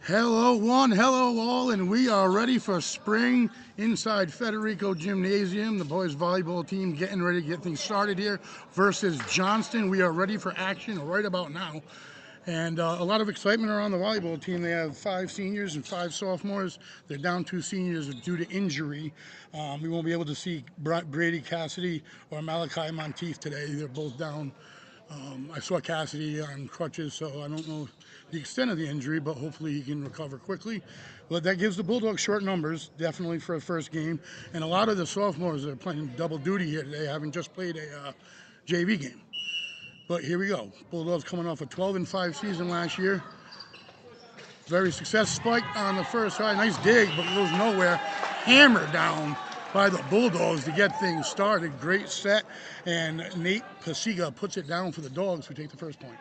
Hello one, hello all, and we are ready for spring inside Federico Gymnasium. The boys volleyball team getting ready to get things started here versus Johnston. We are ready for action right about now. And a lot of excitement around the volleyball team. They have 5 seniors and 5 sophomores. They're down 2 seniors due to injury. We won't be able to see Brady Cassidy or Malachi Monteith today. They're both down. I saw Cassidy on crutches, so I don't know the extent of the injury, but hopefully he can recover quickly. But that gives the Bulldogs short numbers, definitely for a first game. And a lot of the sophomores are playing double duty here today, having just played a JV game. But here we go. Bulldogs coming off a 12-5 season last year. Very successful spike on the first side. Nice dig, but goes nowhere. Hammered down by the Bulldogs to get things started. Great set, and Nate Pasiga puts it down for the Dogs, who take the first point.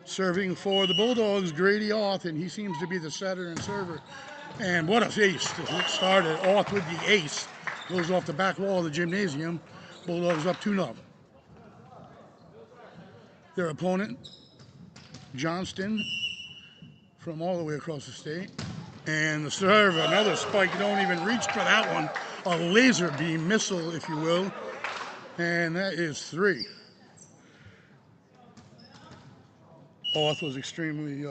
Serving for the Bulldogs, Grady Auth, and he seems to be the setter and server. And what a ace to start it. Auth with the ace. Goes off the back wall of the gymnasium. Bulldogs up 2-0. Their opponent, Johnston, from all the way across the state. And the serve, another spike, you don't even reach for that one. A laser beam missile, if you will. And that is 3. Auth was extremely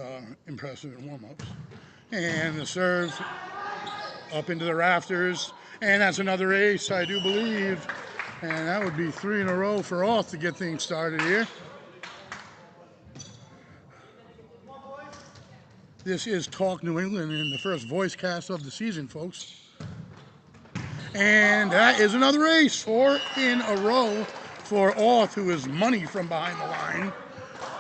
impressive in warm-ups. And the serve up into the rafters. And that's another ace, I do believe. And that would be 3 in a row for Auth to get things started here. This is Talk New England in the first voice cast of the season, folks. And that is another ace, 4 in a row for Auth, who is money from behind the line.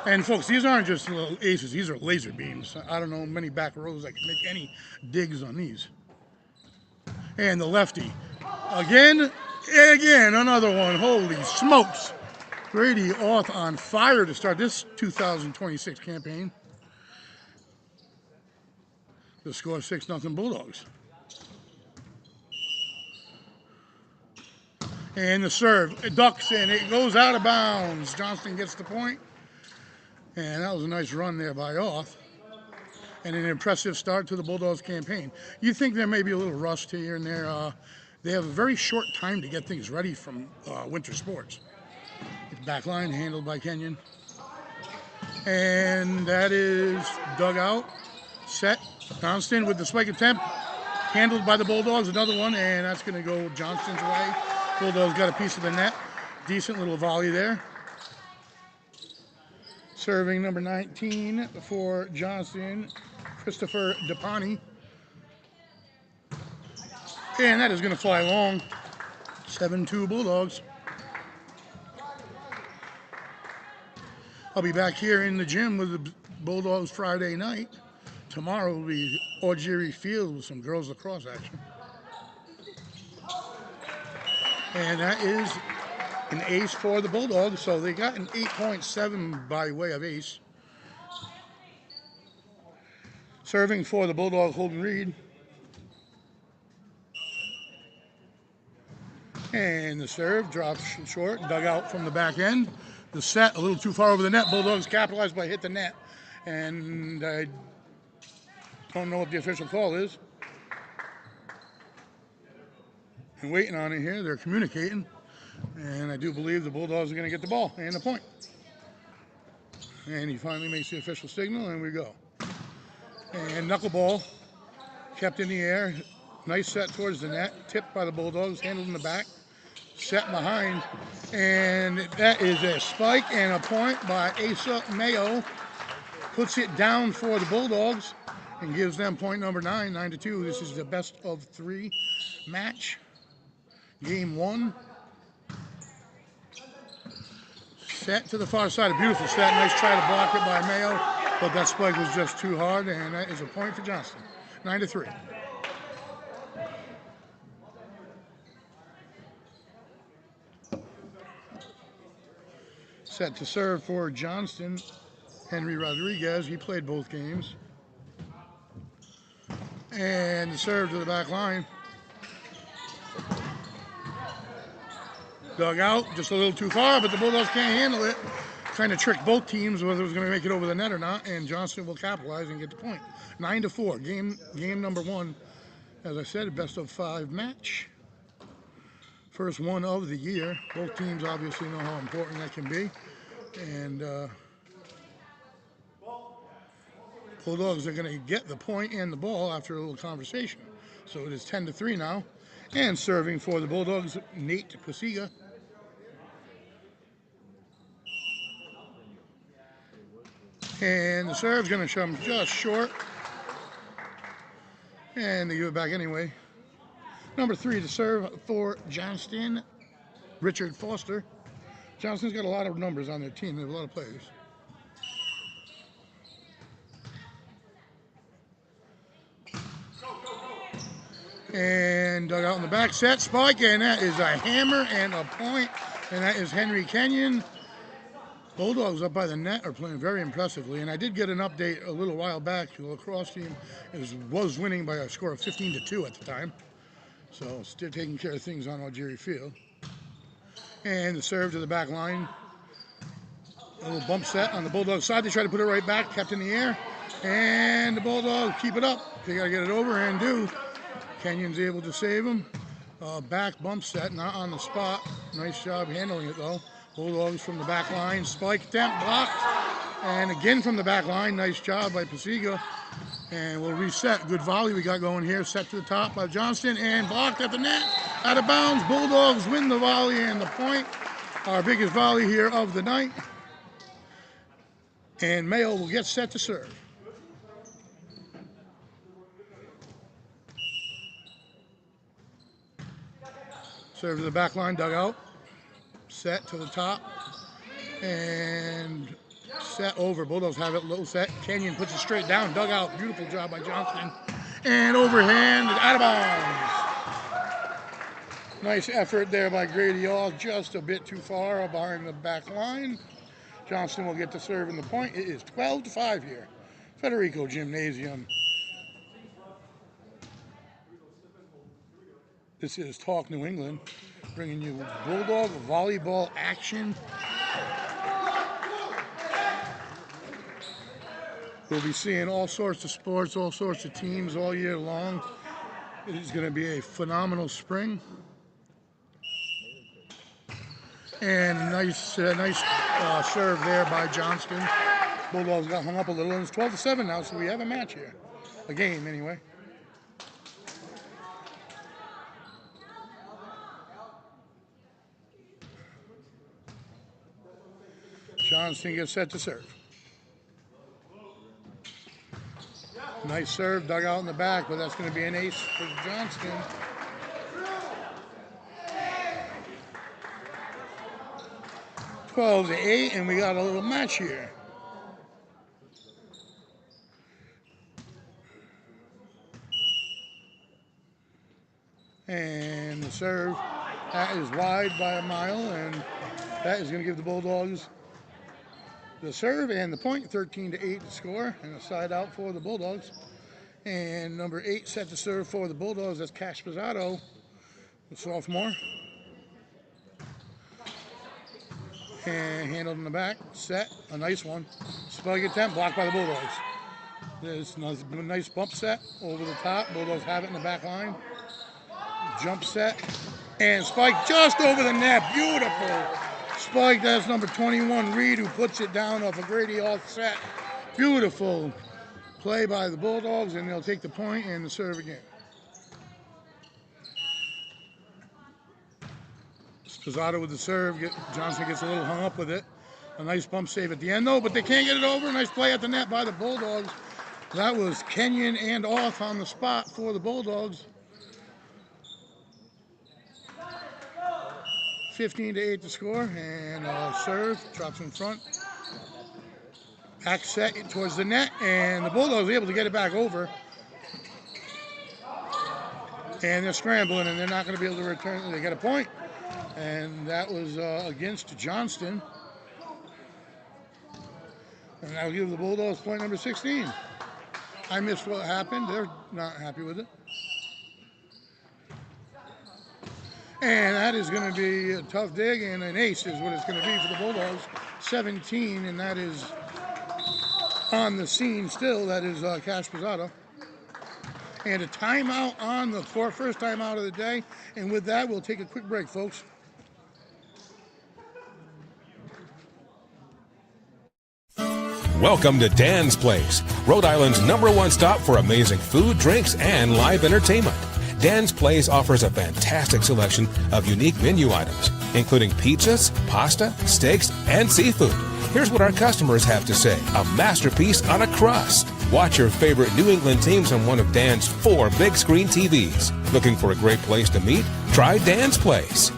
And folks, these aren't just little aces, these are laser beams. I don't know many back rows that can make any digs on these. And the lefty, again, another one, holy smokes. Grady Auth on fire to start this 2026 campaign. The score 6-0 Bulldogs. And the serve, it ducks and it goes out of bounds. Johnston gets the point. And that was a nice run there by Auth. And an impressive start to the Bulldogs campaign. You think there may be a little rust here and there. They have a very short time to get things ready from winter sports. It's back line handled by Kenyon. And that is dug out, set. Johnston with the spike attempt, handled by the Bulldogs, another one, and that's going to go Johnston's way. Bulldogs got a piece of the net. Decent little volley there. Serving number 19 for Johnston, Christopher DePani. And that is going to fly long. 7-2 Bulldogs. I'll be back here in the gym with the Bulldogs Friday night. Tomorrow will be Augery Field with some girls lacrosse action. And that is an ace for the Bulldogs, so they got an 8.7 by way of ace. Serving for the Bulldogs, Holden Reed. And the serve drops short, dug out from the back end. The set a little too far over the net. Bulldogs capitalized by hit the net. And I don't know what the official call is. I'm waiting on it here. They're communicating. And I do believe the Bulldogs are going to get the ball and the point. And he finally makes the official signal, and we go. And knuckleball kept in the air. Nice set towards the net. Tipped by the Bulldogs, handled in the back. Set behind. And that is a spike and a point by Asa Mayo. Puts it down for the Bulldogs and gives them point number 9, 9-2. This is the best of 3 match. Game 1. Set to the far side. A beautiful set. Nice try to block it by Mayo. But that spike was just too hard, and that is a point for Johnston. 9-3. Set to serve for Johnston, Henry Rodriguez. He played both games. And the serve to the back line. Dug out, just a little too far, but the Bulldogs can't handle it. Kind of tricked both teams whether it was going to make it over the net or not, and Johnston will capitalize and get the point. 9-4, game number 1. As I said, a best-of-5 match. First one of the year. Both teams obviously know how important that can be. And Bulldogs are going to get the point and the ball after a little conversation. So it is 10-3 now. And serving for the Bulldogs, Nate Pasiga. And the serve's going to come just short. And they give it back anyway. Number 3 to serve for Johnston, Richard Foster. Johnston's got a lot of numbers on their team. They have a lot of players. And dug out in the back, set, spike, and that is a hammer and a point. And that is Henry Kenyon. Bulldogs up by the net are playing very impressively. And I did get an update a little while back. The lacrosse team was winning by a score of 15-2 at the time. So still taking care of things on Algeria Field. And the serve to the back line. A little bump set on the Bulldog side. They try to put it right back, kept in the air. And the Bulldogs keep it up. They got to get it over and do. Kenyon's able to save him. Back bump set, not on the spot. Nice job handling it though. Bulldogs from the back line. Spike attempt, blocked. And again from the back line. Nice job by Pasiga. And we'll reset. Good volley we got going here. Set to the top by Johnston and blocked at the net. Out of bounds. Bulldogs win the volley and the point. Our biggest volley here of the night. And Mayo will get set to serve. Serve to the back line, dug out. Set to the top. And set over. Bulldogs have it low set. Kenyon puts it straight down. Dug out. Beautiful job by Johnston. And overhand, out of bounds. Nice effort there by Grady All. Just a bit too far behind the back line. Johnston will get to serve in the point. It is 12-5 here. Federico Gymnasium. This is Talk New England, bringing you Bulldog volleyball action. We'll be seeing all sorts of sports, all sorts of teams all year long. It is going to be a phenomenal spring. And nice serve there by Johnston. Bulldogs got hung up a little, and it's 12-7 now, so we have a match here. A game, anyway. Johnston gets set to serve. Nice serve, dug out in the back, but that's going to be an ace for Johnston. Twelve to 8, and we got a little match here. And the serve, that is wide by a mile, and that is going to give the Bulldogs the serve and the point. 13-8 to score, and a side out for the Bulldogs. And number 8 set to serve for the Bulldogs. That's Cash Pizzato, the sophomore. And handled in the back, set, a nice one. Spike attempt, blocked by the Bulldogs. There's a nice bump set over the top. Bulldogs have it in the back line. Jump set, and spike just over the net. Beautiful spike. That's number 21, Reed, who puts it down off a Grady Hall set. Beautiful play by the Bulldogs, and they'll take the point and the serve again. Pizzato with the serve. Johnston gets a little hung up with it. A nice bump save at the end, though, but they can't get it over. Nice play at the net by the Bulldogs. That was Kenyon and off on the spot for the Bulldogs. 15-8 to score, and serve drops in front. Back set towards the net, and the Bulldogs are able to get it back over. And they're scrambling, and they're not going to be able to return. They get a point, and that was against Johnston. And that'll give the Bulldogs point number 16. I missed what happened. They're not happy with it. And that is going to be a tough dig, and an ace is what it's going to be for the Bulldogs. 17, and that is on the scene still. That is Cash Pizzato. And a timeout on the court, first timeout of the day. And with that, we'll take a quick break, folks. Welcome to Dan's Place, Rhode Island's #1 stop for amazing food, drinks, and live entertainment. Dan's Place offers a fantastic selection of unique menu items, including pizzas, pasta, steaks, and seafood. Here's what our customers have to say: a masterpiece on a crust. Watch your favorite New England teams on one of Dan's 4 big screen TVs. Looking for a great place to meet? Try Dan's Place.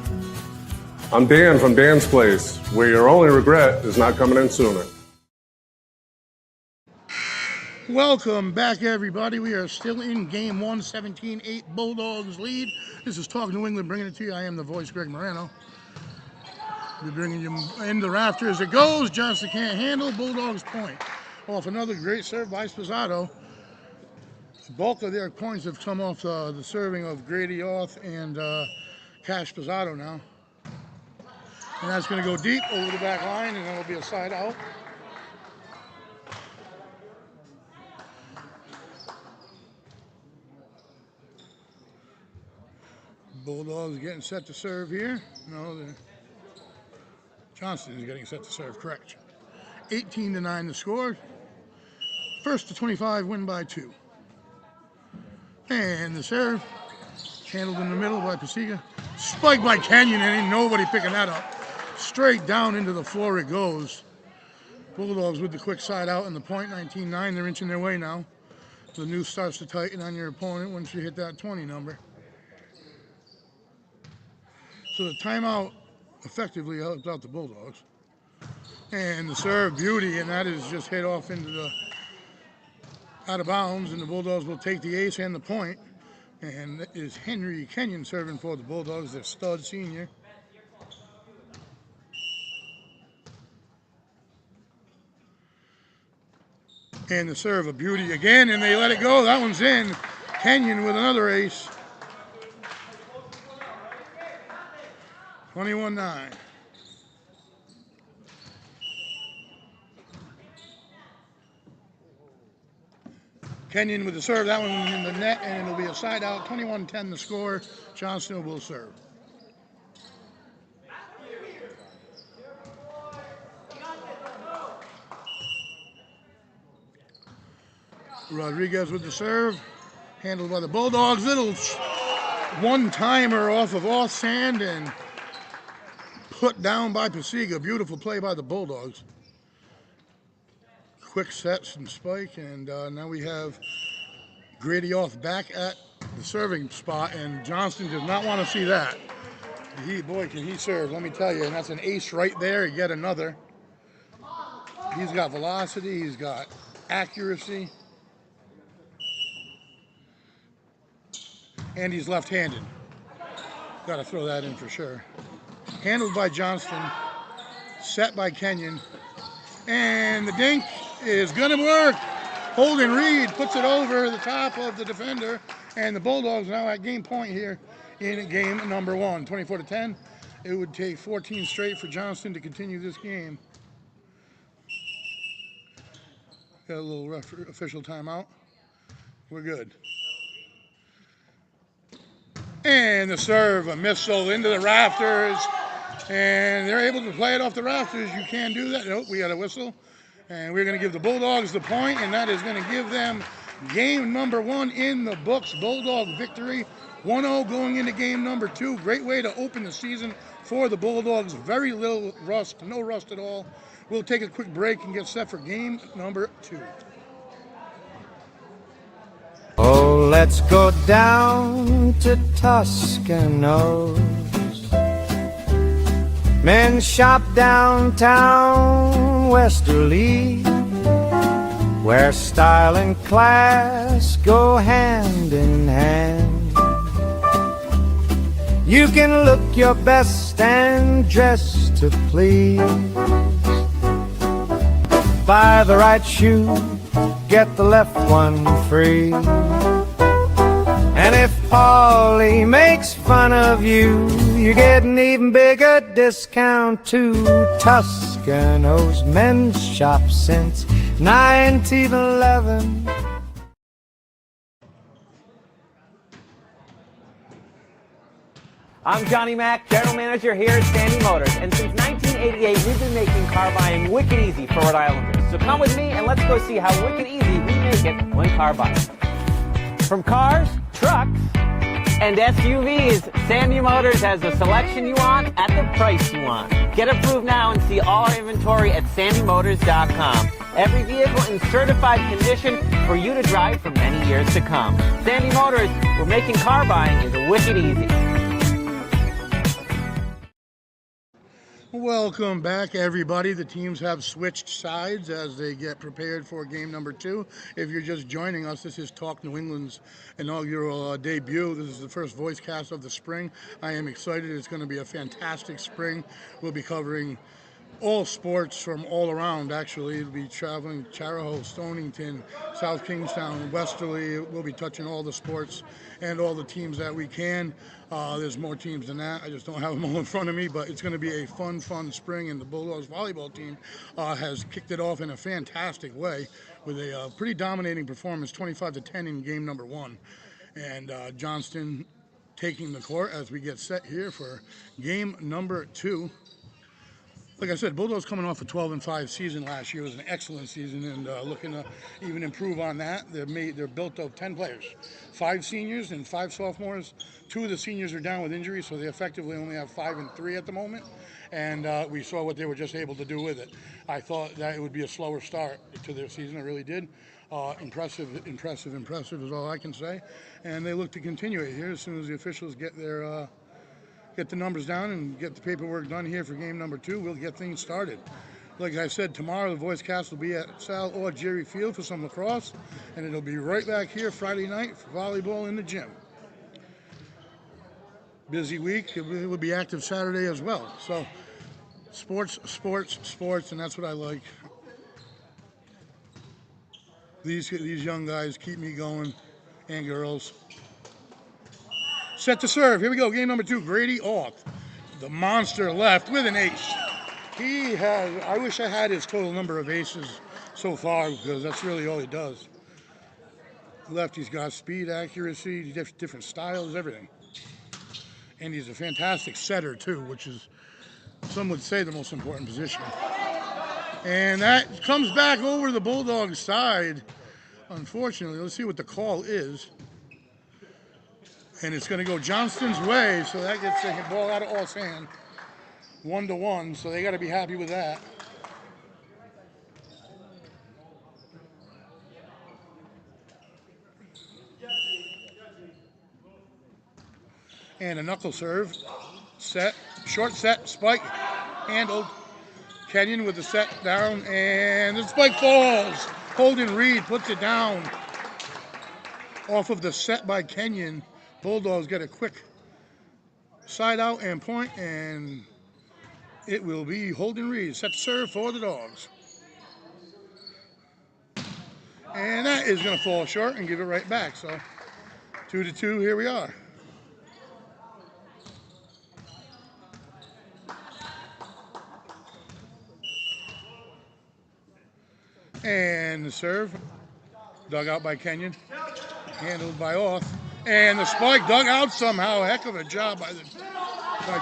I'm Dan from Dan's Place, where your only regret is not coming in sooner. Welcome back, everybody. We are still in game 1, 17-8 Bulldogs lead. This is Talk New England, bringing it to you. I am the voice, Greg Moreno. We're bringing you in the rafters. It goes. Johnston can't handle. Bulldogs point. Off another great serve by Spizzato. The bulk of their points have come off the serving of Grady Oth and Cash Pizzato now. And that's going to go deep over the back line, and that'll be a side out. Bulldogs getting set to serve here. No, Johnston is getting set to serve, correct. 18-9 the score. First to 25, win by 2. And the serve, handled in the middle by Pasiga. Spiked by Kenyon, and ain't nobody picking that up. Straight down into the floor it goes. Bulldogs with the quick side out and the point, 19-9. They're inching their way now. The noose starts to tighten on your opponent once you hit that 20 number. So the timeout effectively helps out the Bulldogs. And the serve, beauty, and that is just hit off into the out of bounds, and the Bulldogs will take the ace and the point. And that is Henry Kenyon serving for the Bulldogs, their stud senior. And the serve, a beauty again, and they let it go. That one's in. Kenyon with another ace. 21-9. Kenyon with the serve, that one in the net, and it'll be a side out. 21-10 the score. Johnston will serve. Rodriguez with the serve, handled by the Bulldogs. Little one-timer off of Oth's hand and put down by Pasiga. Beautiful play by the Bulldogs. Quick sets and spike, and now we have Grady Oth back at the serving spot, and Johnston does not want to see that. Boy, can he serve, let me tell you, and that's an ace right there, yet another. He's got velocity, he's got accuracy, and he's left-handed. Got to throw that in for sure. Handled by Johnston, set by Kenyon, and the dink is going to work. Holden Reed puts it over the top of the defender, and the Bulldogs now at game point here in game number 1, 24-10. It would take 14 straight for Johnston to continue this game. Got a little official timeout. We're good. And the serve, a missile into the rafters, and they're able to play it off the rafters. You can't do that. Nope, we got a whistle. And we're going to give the Bulldogs the point, and that is going to give them game number 1 in the books. Bulldog victory, 1-0 going into game number 2. Great way to open the season for the Bulldogs. Very little rust, no rust at all. We'll take a quick break and get set for game number 2. Oh, let's go down to Toscano's. Men shop downtown Westerly. where style and class go hand in hand. You can look your best and dress to please. Buy the right shoe, get the left one free. And if Paulie makes fun of you, you get an even bigger discount too. Toscano's men's shop since 1911. I'm Johnny Mack, General Manager here at Sandy Motors, and since 1988 we've been making car buying wicked easy for Rhode Islanders. So come with me and let's go see how wicked easy we make it when car buying. From cars, trucks, and SUVs, Sandy Motors has the selection you want at the price you want. Get approved now and see all our inventory at sandymotors.com. Every vehicle in certified condition for you to drive for many years to come. Sandy Motors, we're making car buying is wicked easy. Welcome back, everybody. The teams have switched sides as they get prepared for game number 2. If you're just joining us, this is Talk New England's inaugural debut. This is the first VOICECAST of the spring. I am excited. It's going to be a fantastic spring. We'll be covering all sports from all around, actually. It'll be traveling Charahoe, Stonington, South Kingstown, Westerly. We'll be touching all the sports and all the teams that we can. There's more teams than that. I just don't have them all in front of me, but it's going to be a fun spring, and the Bulldogs volleyball team has kicked it off in a fantastic way with a pretty dominating performance, 25-10 in game number 1. And Johnston taking the court as we get set here for game number 2. Like I said, Bulldogs coming off a 12-5 season last year. It was an excellent season, and looking to even improve on that. They're built of 10 players, 5 seniors and 5 sophomores. 2 of the seniors are down with injury, so they effectively only have 5 and 3 at the moment. And we saw what they were just able to do with it. I thought that it would be a slower start to their season. I really did. Impressive is all I can say. And they look to continue it here as soon as the officials get their get the numbers down and get the paperwork done here for game number 2. We'll get things started. Like I said, tomorrow the VOICECAST will be at Sal or Jerry Field for some lacrosse, and it'll be right back here Friday night for volleyball in the gym. Busy week. It will be active Saturday as well. So sports, and that's what I like. These young guys keep me going, and girls. Set to serve. Here we go. Game number 2. Grady Auth, the monster left with an ace. He has. I wish I had his total number of aces so far, because that's really all he does. Left, he's got speed, accuracy, different styles, everything. And he's a fantastic setter too, which is, some would say, the most important position. And that comes back over the Bulldogs side. Unfortunately, let's see what the call is. And it's going to go Johnston's way, so that gets the ball out of Auth's hand. 1-1, so they got to be happy with that. And a knuckle serve. Set, short set, spike, handled. Kenyon with the set down, and the spike falls. Holden Reed puts it down. Off of the set by Kenyon. Bulldogs get a quick side out and point, and it will be Holden Reed set to serve for the Dogs. And that is going to fall short and give it right back. So 2-2, here we are. And the serve, dug out by Kenyon, handled by Auth. And the spike dug out somehow. Heck of a job by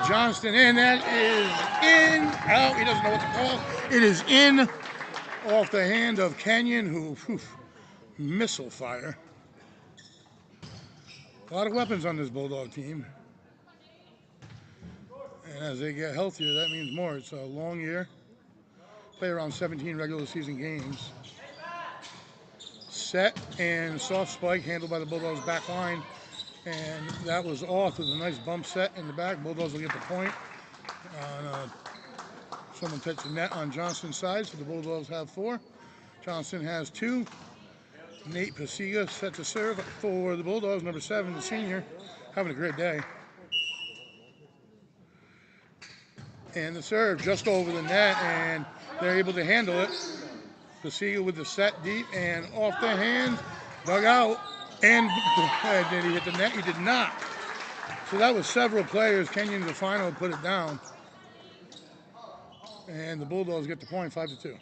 Johnston. And that is in, out. He doesn't know what to call. It is in off the hand of Kenyon, who, missile fire. A lot of weapons on this Bulldog team. And as they get healthier, that means more. It's a long year. Play around 17 regular season games. Set and soft spike handled by the Bulldogs back line. And that was off with a nice bump set in the back. Bulldogs will get the point. Someone touched the net on Johnston's side, so the Bulldogs have 4. Johnston has 2. Nate Pasiga set to serve for the Bulldogs. Number 7, the senior, having a great day. And the serve just over the net, and they're able to handle it. Pasiga with the set deep and off the hand, dug out, and did he hit the net? He did not. So that was several players. Kenyon, the final, put it down. And the Bulldogs get the point, 5-2.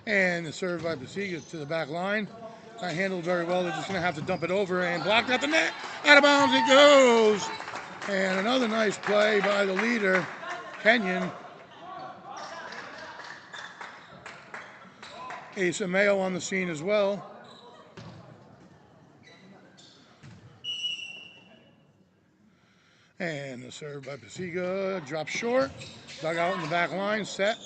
And the serve by Pasiga to the back line. Not handled very well. They're just going to have to dump it over and blocked at the net. Out of bounds it goes. And another nice play by the leader, Kenyon. Asa Mayo on the scene as well. And the serve by Pasiga, drops short, dug out in the back line, set.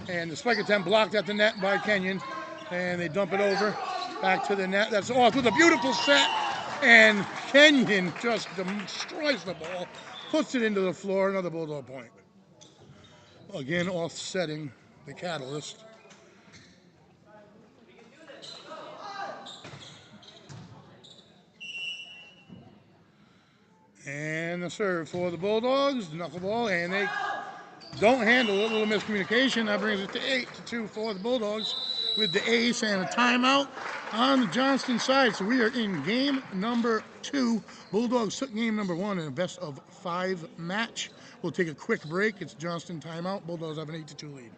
And the spike attempt blocked at the net by Kenyon. And they dump it over, back to the net. That's off with a beautiful set. And Kenyon just destroys the ball, puts it into the floor, another Bulldog point. Again, offsetting the catalyst. And the serve for the Bulldogs, knuckleball, and they don't handle it. A little miscommunication. That brings it to 8-2 for the Bulldogs with the ace and a timeout on the Johnston side. So we are in game number 2. Bulldogs took game number 1 in a best of 5 match. We'll take a quick break. It's Johnston timeout. Bulldogs have an 8-2 lead.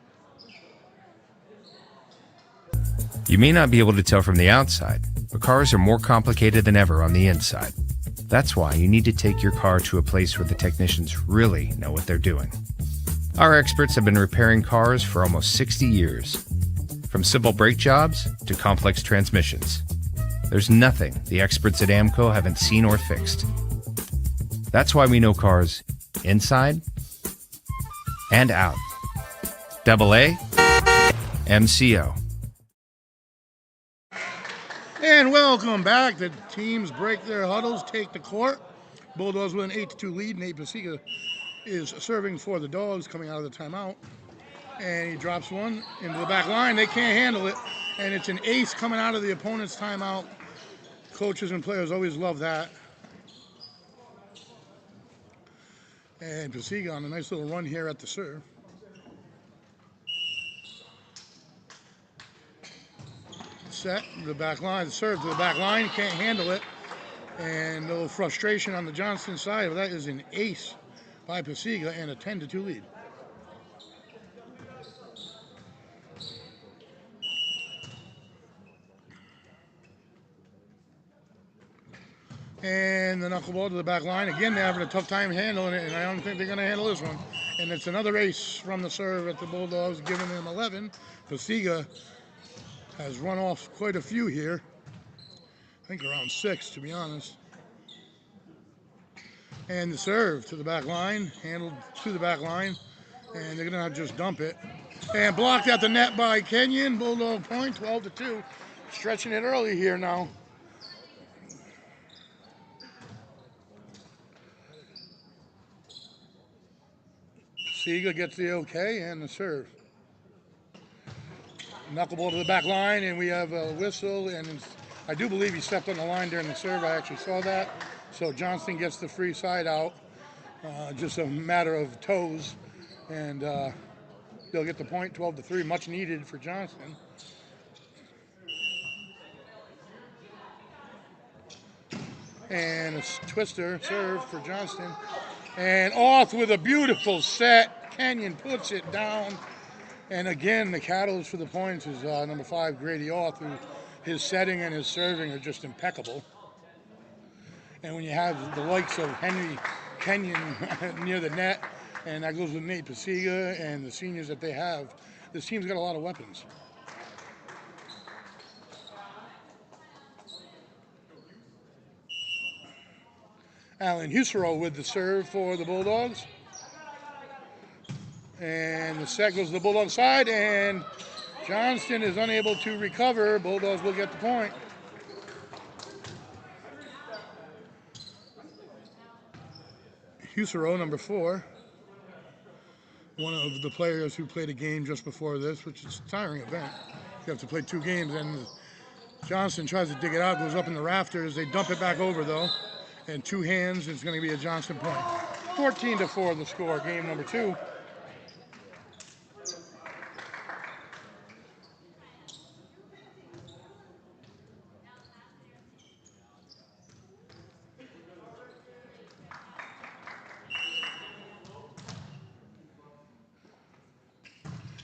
You may not be able to tell from the outside, but cars are more complicated than ever on the inside. That's why you need to take your car to a place where the technicians really know what they're doing. Our experts have been repairing cars for almost 60 years. From simple brake jobs to complex transmissions. There's nothing the experts at AMCO haven't seen or fixed. That's why we know cars inside and out. AA MCO. And welcome back. The teams break their huddles, take the court. Bulldogs with an 8-2 lead. Nate Pasiga is serving for the Dogs coming out of the timeout. And he drops one into the back line. They can't handle it. And it's an ace coming out of the opponent's timeout. Coaches and players always love that. And Pasiga on a nice little run here at the serve. Set to the back line, serve to the back line, can't handle it. And a little frustration on the Johnston side, but that is an ace by Pasiga and a 10-2 lead. And the knuckleball to the back line. Again, they're having a tough time handling it, and I don't think they're going to handle this one. And it's another ace from the serve at the Bulldogs, giving them 11. Pasiga has run off quite a few here. I think around 6, to be honest. And the serve to the back line, handled to the back line, and they're going to just dump it. And blocked at the net by Kenyon. Bulldog point, 12-2. Stretching it early here now. Pasiga gets the okay and the serve. Knuckleball to the back line, and we have a whistle, and I do believe he stepped on the line during the serve. I actually saw that. So Johnston gets the free side out. Just a matter of toes, and they'll get the point, 12-3, much needed for Johnston. And a twister serve for Johnston. And off with a beautiful set. Kenyon puts it down. And again, the catalyst for the points is number 5, Grady Orth, who his setting and his serving are just impeccable. And when you have the likes of Henry Kenyon near the net, and that goes with Nate Pasiga and the seniors that they have, this team's got a lot of weapons. Alan Husero with the serve for the Bulldogs. And the set goes to the Bulldog side, and Johnston is unable to recover. Bulldogs will get the point. Husero, number 4. One of the players who played a game just before this, which is a tiring event. You have to play 2 games, and Johnston tries to dig it out, goes up in the rafters. They dump it back over, though, and 2 hands. It's going to be a Johnston point. 14-4 the score, game number 2.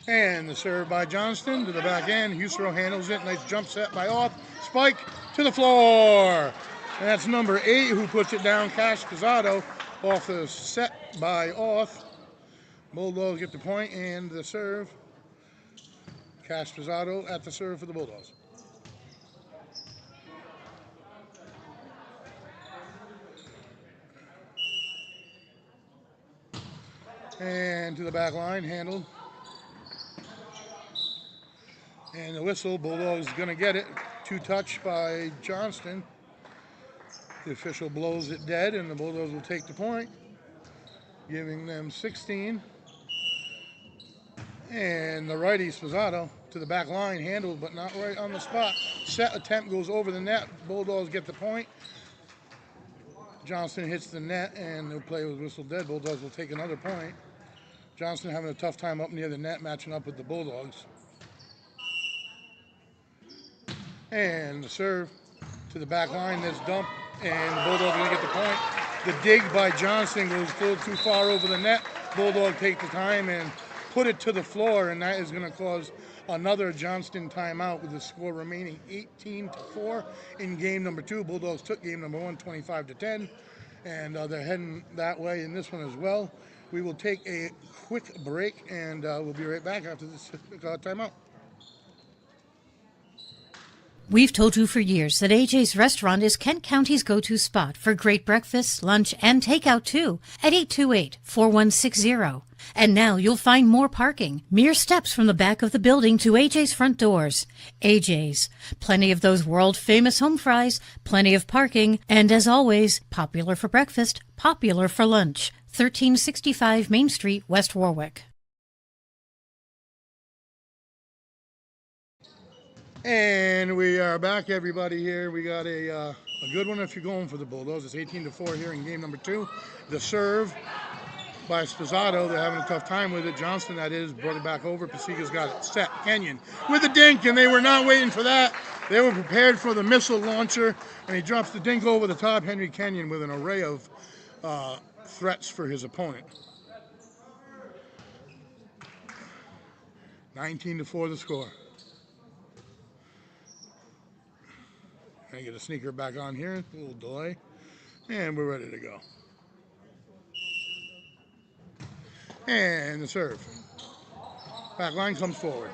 And the serve by Johnston to the back end. Husero handles it. Nice jump set by Oth. Spike to the floor. And that's number 8 who puts it down. Cash Pizzato off the set by Oth. Bulldogs get the point and the serve. Cash Pizzato at the serve for the Bulldogs. And to the back line, handled. And the whistle, Bulldogs going to get it. 2-touch by Johnston. The official blows it dead, and the Bulldogs will take the point, giving them 16. And the righty, Spizzato, to the back line, handled, but not right on the spot. Set attempt goes over the net. Bulldogs get the point. Johnston hits the net, and they'll play with whistle dead. Bulldogs will take another point. Johnston having a tough time up near the net, matching up with the Bulldogs. And the serve to the back line, that's dumped, and the Bulldogs are going to get the point. The dig by Johnston goes still too far over the net. Bulldog take the time and put it to the floor, and that is going to cause another Johnston timeout with the score remaining 18-4 in game number 2. Bulldogs took game number 1, 25-10, and they're heading that way in this one as well. We will take a quick break, and we'll be right back after this timeout. We've told you for years that AJ's Restaurant is Kent County's go-to spot for great breakfast, lunch, and takeout too at 828-4160. And now you'll find more parking, mere steps from the back of the building to AJ's front doors. AJ's. Plenty of those world-famous home fries, plenty of parking, and as always, popular for breakfast, popular for lunch. 1365 Main Street, West Warwick. And we are back, everybody, here. We got a good one if you're going for the Bulldogs. It's 18-4 here in game number 2. The serve by Spizzato. They're having a tough time with it. Johnston, that is, brought it back over. Pasiga's got it set. Kenyon with the dink, and they were not waiting for that. They were prepared for the missile launcher, and he drops the dink over the top. Henry Kenyon with an array of threats for his opponent. 19-4 the score. I get a sneaker back on here, a little delay, and we're ready to go. And the serve. Back line comes forward.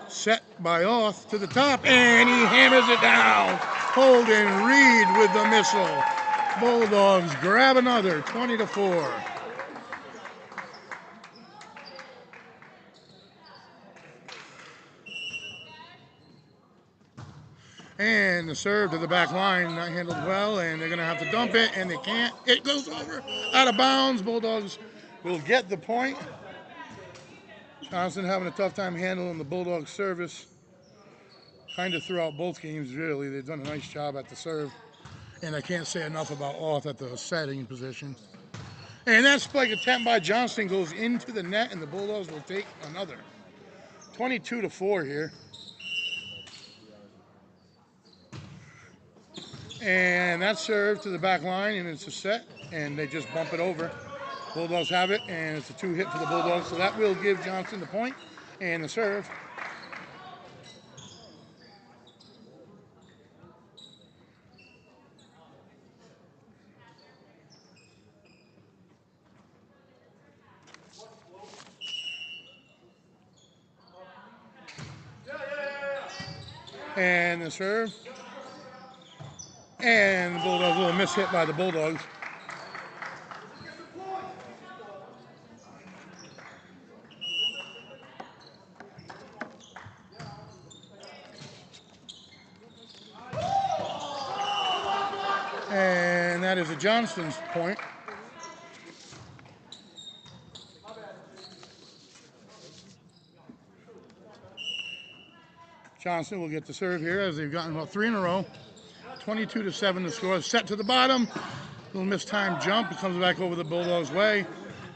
Set by Oth to the top, and he hammers it down. Holden Reed with the missile. Bulldogs grab another, 20-4. And the serve to the back line, not handled well, and they're going to have to dump it, and they can't. It goes over, out of bounds. Bulldogs will get the point. Johnston having a tough time handling the Bulldogs service. Kind of throughout both games, really. They've done a nice job at the serve. And I can't say enough about Oth at the setting position. And that spike attempt by Johnston goes into the net, and the Bulldogs will take another. 22-4 here. And that serve to the back line, and it's a set, and they just bump it over. Bulldogs have it, and it's a 2-hit for the Bulldogs, so that will give Johnston the point, and the serve. And the serve. And the Bulldogs, a little miss hit by the Bulldogs. And that is a Johnston's point. Johnston will get the serve here as they've gotten about 3 in a row. 22-7 the score. Set to the bottom. Little mistimed jump. It comes back over the Bulldogs' way.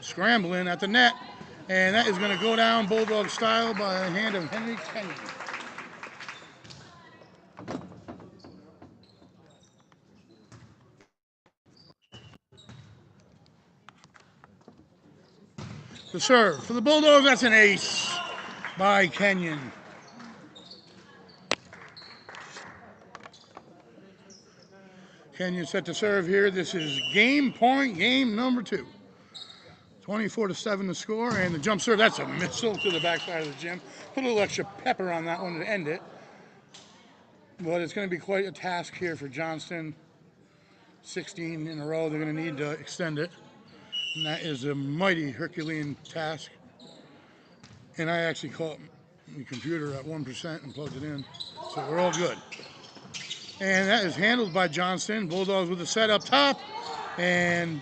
Scrambling at the net. And that is going to go down Bulldog style by the hand of Henry Kenyon. The serve for the Bulldogs. That's an ace by Kenyon. Kenyon set to serve here. This is game point, game number 2. 24-7 the score, and the jump serve, that's a missile to the backside of the gym. Put a little extra pepper on that one to end it. But it's going to be quite a task here for Johnston. 16 in a row, they're going to need to extend it. And that is a mighty Herculean task. And I actually caught the computer at 1% and plugged it in. So we're all good. And that is handled by Johnston. Bulldogs with the set up top. And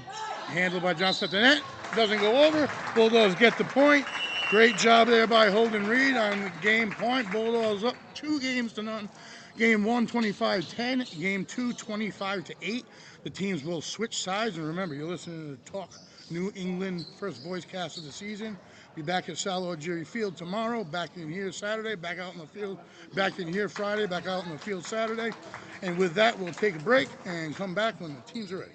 handled by Johnston at the net. Doesn't go over. Bulldogs get the point. Great job there by Holden Reed on the game point. Bulldogs up 2 games to none. Game 1, 25-10. Game 2, 25-8. The teams will switch sides. And remember, you're listening to the Talk New England first VOICECAST of the season. Be back at Sal Algieri Field tomorrow. Back in here Saturday. Back out in the field. Back in here Friday. Back out in the field Saturday. And with that, we'll take a break and come back when the teams are ready.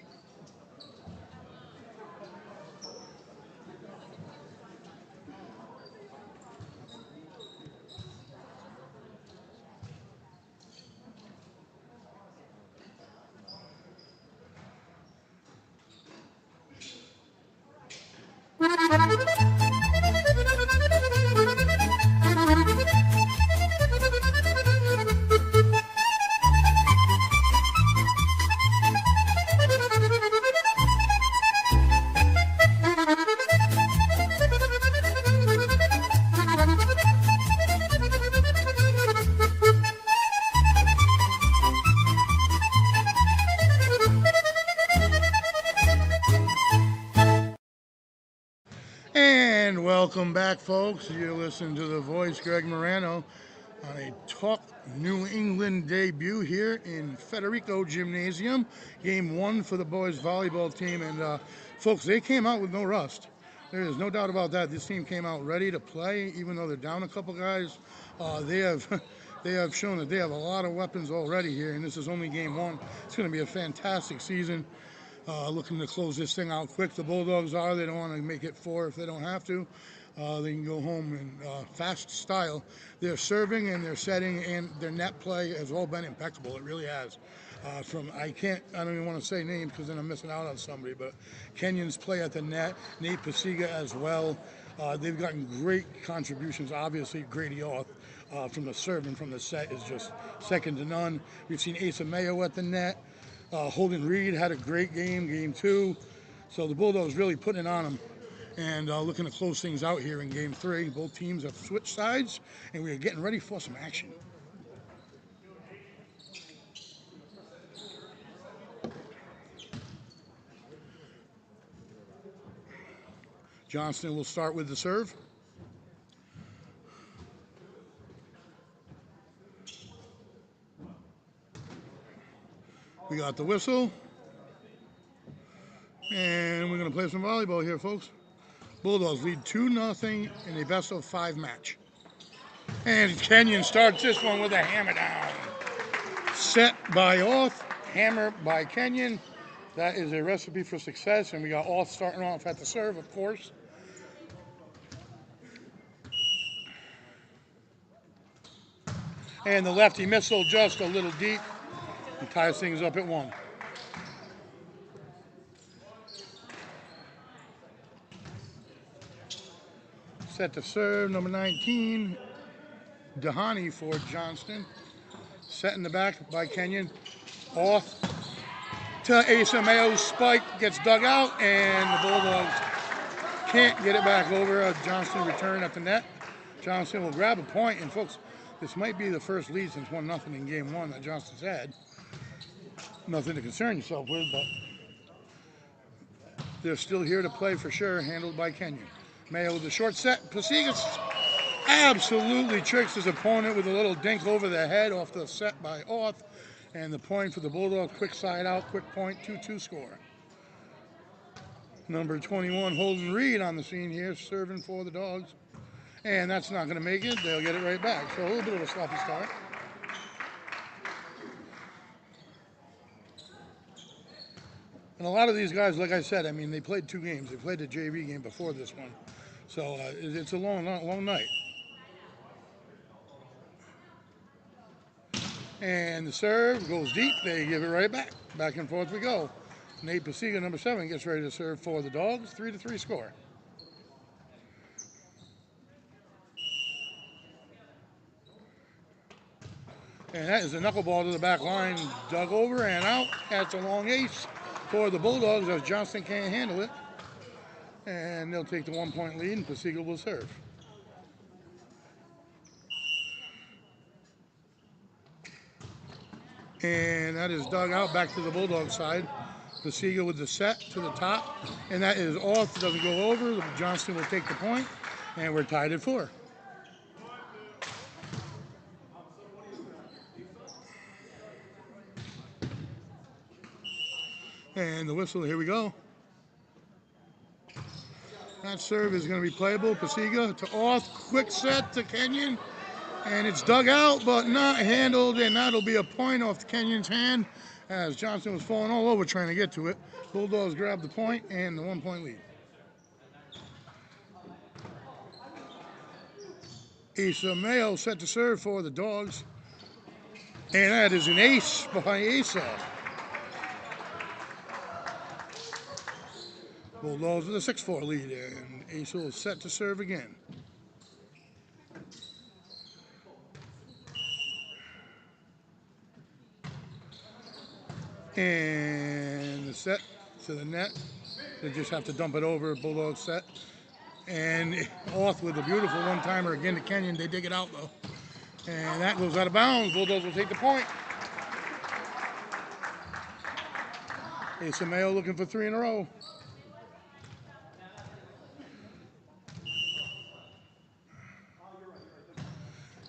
And welcome back, folks. You're listening to The Voice, Greg Morano, on a Talk New England debut here in Federico Gymnasium. Game 1 for the boys volleyball team. And, folks, they came out with no rust. There is no doubt about that. This team came out ready to play, even though they're down a couple guys. They have shown that they have a lot of weapons already here, and this is only game 1. It's going to be a fantastic season. Looking to close this thing out quick. The Bulldogs are. They don't want to make it 4 if they don't have to. They can go home in fast style. Their serving and their setting and their net play has all been impeccable. It really has. I don't even want to say names because then I'm missing out on somebody, but Kenyon's play at the net, Nate Pasiga as well. They've gotten great contributions. Obviously, Grady Oth from the serve and from the set is just second to none. We've seen Asa Mayo at the net. Holden Reed had a great game, game 2. So the Bulldogs really putting it on them and looking to close things out here in game 3. Both teams have switched sides, and we are getting ready for some action. Johnston will start with the serve. We got the whistle. And we're going to play some volleyball here, folks. Bulldogs lead 2-0 in a best-of-5 match. And Kenyon starts this one with a hammer down. Set by Oth, hammer by Kenyon. That is a recipe for success. And we got Oth starting off at the serve, of course. And the lefty missile just a little deep. And ties things up at 1. Set to serve, number 19, Dahani for Johnston. Set in the back by Kenyon. Off to Asa Mayo's spike, gets dug out, and the Bulldogs can't get it back over. Johnston return at the net. Johnston will grab a point, and folks, this might be the first lead since 1-0 in game 1 that Johnston's had. Nothing to concern yourself with, but They're still here to play for sure, handled by Kenyon. Mayo with the short set. Pasiga absolutely tricks his opponent with a little dink over the head off the set by Orth. And the point for the Bulldogs, quick side out, quick point, 2-2 score. Number 21, Holden Reed on the scene here, serving for the Dogs. And that's not going to make it. They'll get it right back. So a little bit of a sloppy start. And a lot of these guys, like I said, I mean, they played 2 games. They played the JV game before this one. So it's a long night. And the serve goes deep. They give it right back. Back and forth we go. Nate Pasiga, number 7, gets ready to serve for the Dogs. 3-3 score. And that is a knuckleball to the back line. Dug over and out. That's a long ace for the Bulldogs as Johnston can't handle it. And they'll take the 1-point lead and Pasiga will serve. And that is dug out back to the Bulldog side. Pasiga with the set to the top. And that is off, doesn't go over. Johnston will take the point. And we're tied at 4. And the whistle, here we go. That serve is going to be playable. Pasiga to Orth, quick set to Kenyon. And it's dug out, but not handled, and that'll be a point off Kenyon's hand as Johnston was falling all over trying to get to it. Bulldogs grab the point and the 1-point lead. Asa Mayo set to serve for the Dogs. And that is an ace by Asa. Bulldogs with a 6-4 lead, and Asa is set to serve again. And the set to the net. They just have to dump it over. Bulldog set. And Orth with a beautiful one-timer again to Kenyon. They dig it out, though. And that goes out of bounds. Bulldogs will take the point. Asa Mayo looking for 3 in a row.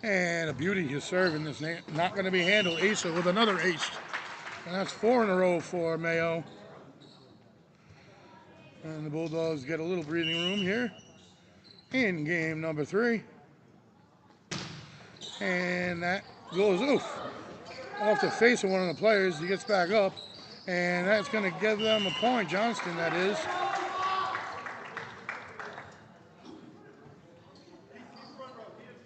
And a beauty, his serve in this, not going to be handled. Asa with another ace. And that's 4 in a row for Mayo. And the Bulldogs get a little breathing room here in game number 3. And that goes off the face of one of the players. He gets back up. And that's going to give them a point. Johnston, that is.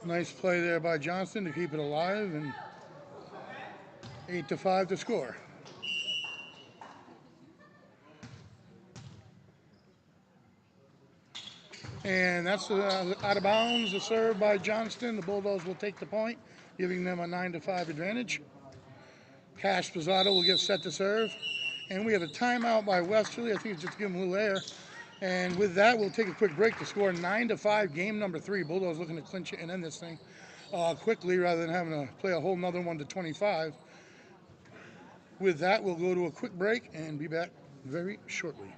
Nice play there by Johnston to keep it alive. And 8-5 to score. And that's out of bounds, a serve by Johnston. The Bulldogs will take the point, giving them a 9-5 advantage. Cash Pizzato will get set to serve. And we have a timeout by Westerly. I think it's just to give them a little air. And with that, we'll take a quick break to score 9-5, game number 3. Bulldogs looking to clinch it and end this thing quickly rather than having to play a whole nother one to 25. With that, we'll go to a quick break and be back very shortly.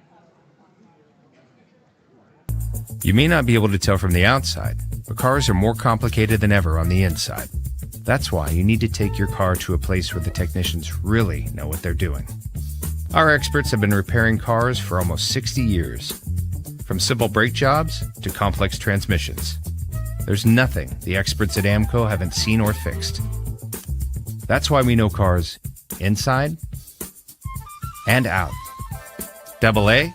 You may not be able to tell from the outside, but cars are more complicated than ever on the inside. That's why you need to take your car to a place where the technicians really know what they're doing. Our experts have been repairing cars for almost 60 years. From simple brake jobs to complex transmissions. There's nothing the experts at AMCO haven't seen or fixed. That's why we know cars inside and out. Double A.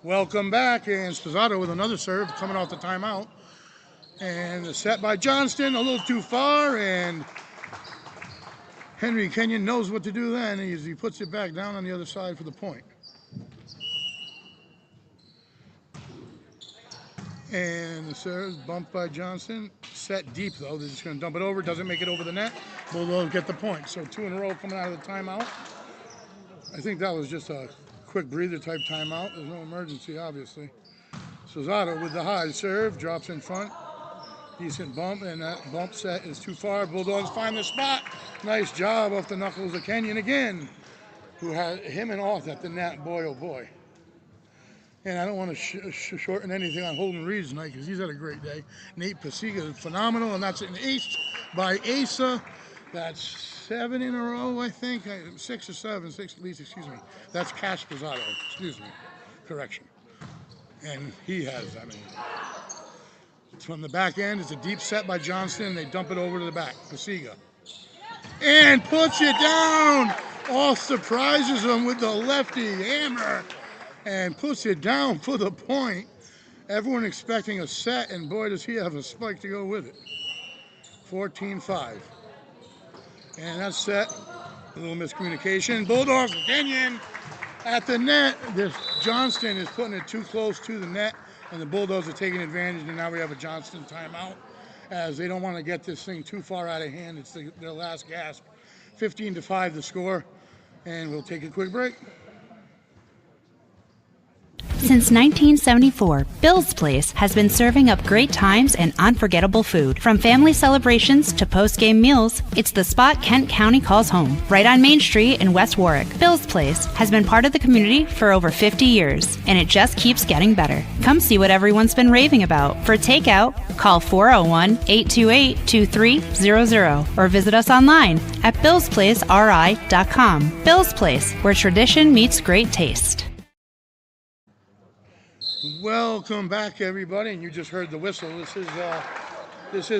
Welcome back, and Spizzato with another serve coming off the timeout. And the set by Johnston, a little too far, and Henry Kenyon knows what to do then as he puts it back down on the other side for the point. And the serve bumped by Johnston. Set deep, though. They're just going to dump it over. Doesn't make it over the net. Bulldogs get the point. So 2 in a row coming out of the timeout. I think that was just a quick breather type timeout. There's no emergency, obviously. Spizzato with the high serve. Drops in front. Decent bump, and that bump set is too far. Bulldogs find the spot. Nice job off the knuckles of Kenyon again, who had him and Orth at the net. Boy, oh boy. And I don't want to shorten anything on Holden Reed's night because he's had a great day. Nate Pasiga is phenomenal, and that's an ace by Asa. That's 7 in a row, I think. 6 or 7, 6 at least, excuse me. That's Cash Posado, excuse me. Correction. And he has, I mean, from the back end, it's a deep set by Johnston. They dump it over to the back, Pasiga. And puts it down. All surprises him with the lefty hammer. And puts it down for the point. Everyone expecting a set, and boy, does he have a spike to go with it. 14-5. And that's set. A little miscommunication. Bulldogs, Kenyon at the net. This Johnston is putting it too close to the net, and the Bulldogs are taking advantage, and now we have a Johnston timeout as they don't want to get this thing too far out of hand. It's their last gasp. 15-5 the score, and we'll take a quick break. Since 1974, Bill's Place has been serving up great times and unforgettable food. From family celebrations to post-game meals, it's the spot Kent County calls home, right on Main Street in West Warwick. Bill's Place has been part of the community for over 50 years, and it just keeps getting better. Come see what everyone's been raving about. For takeout, call 401-828-2300 or visit us online at billsplaceri.com. Bill's Place, where tradition meets great taste. Welcome back, everybody, and you just heard the whistle. This is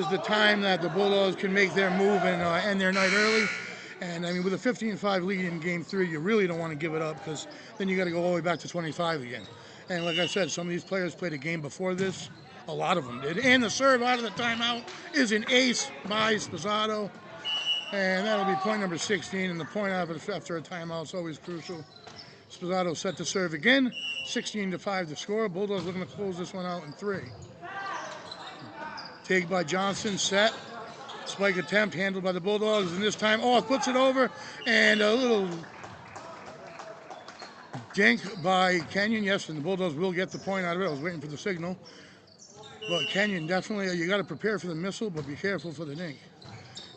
the time that the Bulldogs can make their move and end their night early. And I mean, with a 15-5 lead in Game 3, you really don't want to give it up because then you got to go all the way back to 25 again. And like I said, some of these players played a game before this. A lot of them did. And the serve out of the timeout is an ace by Sposado, and that'll be point number 16. And the point after a timeout is always crucial. Sposado set to serve again. 16-5 to score. Bulldogs looking to close this one out in 3. Take by Johnston, set. Spike attempt handled by the Bulldogs, and this time, puts it over, and a little dink by Kenyon. Yes, and the Bulldogs will get the point out of it. I was waiting for the signal. But Kenyon definitely, you got to prepare for the missile, but be careful for the dink.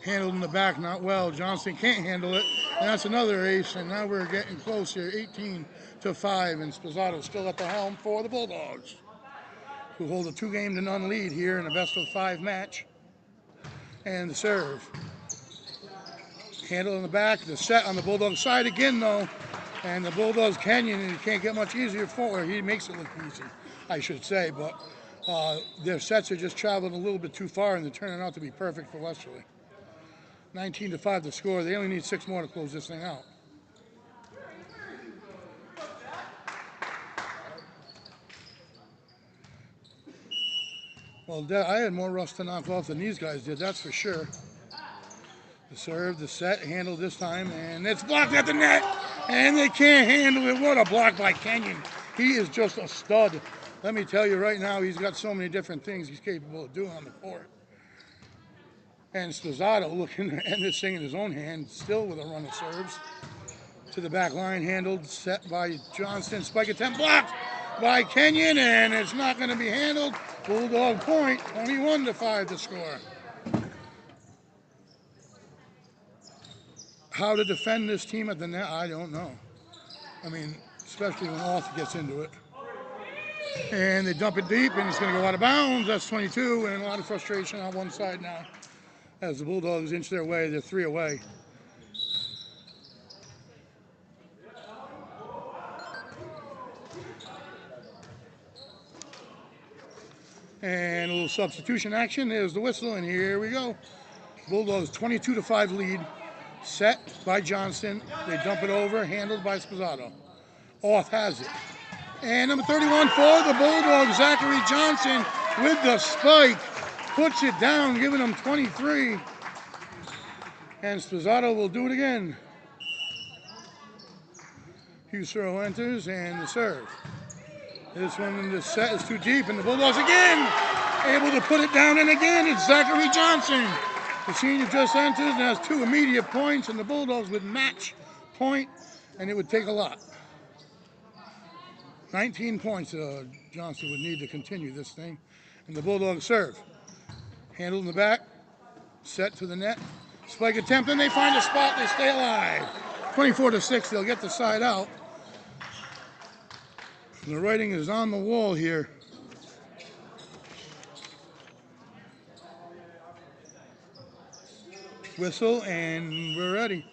Handled in the back, not well. Johnston can't handle it, and that's another ace, and now we're getting close here, 18-5, and Sposado still at the helm for the Bulldogs, who hold a 2-0 lead here in a best-of-5 match. And the serve. Handled in the back, the set on the Bulldogs side again, though, and the Bulldogs, Kenyon, and it can't get much easier for her. He makes it look easy, I should say, but their sets are just traveling a little bit too far, and they're turning out to be perfect for Westerly. 19-5 to score. They only need 6 more to close this thing out. Well, I had more rust to knock off than these guys did, that's for sure. The serve, the set, handled this time, and it's blocked at the net, and they can't handle it. What a block by Kenyon. He is just a stud. Let me tell you right now, he's got so many different things he's capable of doing on the court. And Sposado looking to end this thing in his own hand, still with a run of serves. To the back line, handled, set by Johnston. Spike attempt blocked by Kenyon, and it's not going to be handled. Bulldog point, 21-5 to score. How to defend this team at the net, I don't know. I mean, especially when Alth gets into it. And they dump it deep, and it's going to go out of bounds. That's 22, and a lot of frustration on one side now. As the Bulldogs inch their way, they're 3 away. And a little substitution action. There's the whistle, and here we go. Bulldogs 22-5 lead. Set by Johnston. They dump it over, handled by Sposado. Alth has it. And number 31 for the Bulldogs, Zachary Johnson with the spike. Puts it down, giving them 23. And Sposado will do it again. Husero enters, and the serve. This one in the set is too deep, and the Bulldogs again able to put it down, and again it's Zachary Johnson. The senior just enters and has 2 immediate points, and the Bulldogs would match point, and it would take a lot. 19 points Johnson would need to continue this thing. And the Bulldogs serve. Handled in the back, set to the net. Spike attempt, and they find a spot, they stay alive. 24-6, they'll get the side out. The writing is on the wall here. Whistle, and we're ready.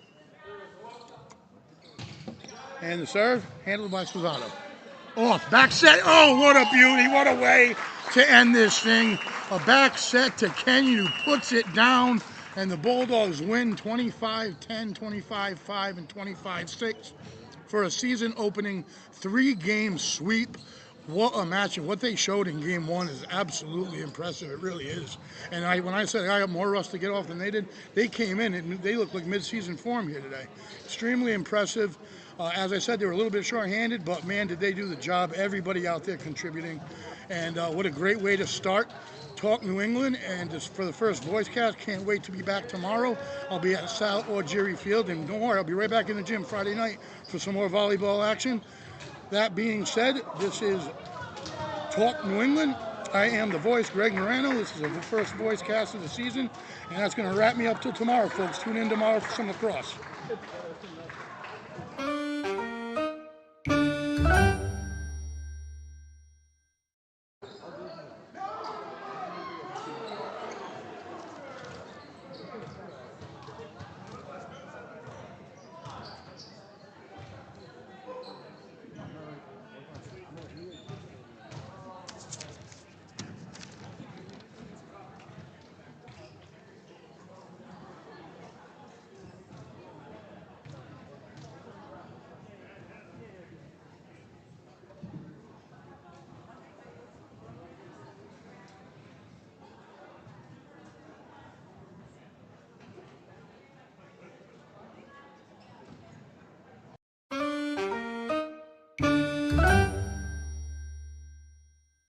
And the serve, handled by Spossato. Off, back set. Oh, what a beauty. What a way to end this thing. A back set to Kenyon, who puts it down, and the Bulldogs win 25-10, 25-5, and 25-6 for a season-opening 3-game sweep. What a match, and what they showed in game 1 is absolutely impressive. It really is. And when I said I got more rust to get off than they did, they came in and they look like mid-season form here today. Extremely impressive. As I said, they were a little bit short-handed, but man, did they do the job. Everybody out there contributing. And what a great way to start Talk New England. And just for the first VOICECAST, can't wait to be back tomorrow. I'll be at Sal or Jerry Field, and don't worry, I'll be right back in the gym Friday night for some more volleyball action. That being said, this is Talk New England. I am the voice, Greg Morano. This is the first VOICECAST of the season, and that's going to wrap me up till tomorrow, folks. Tune in tomorrow for some lacrosse.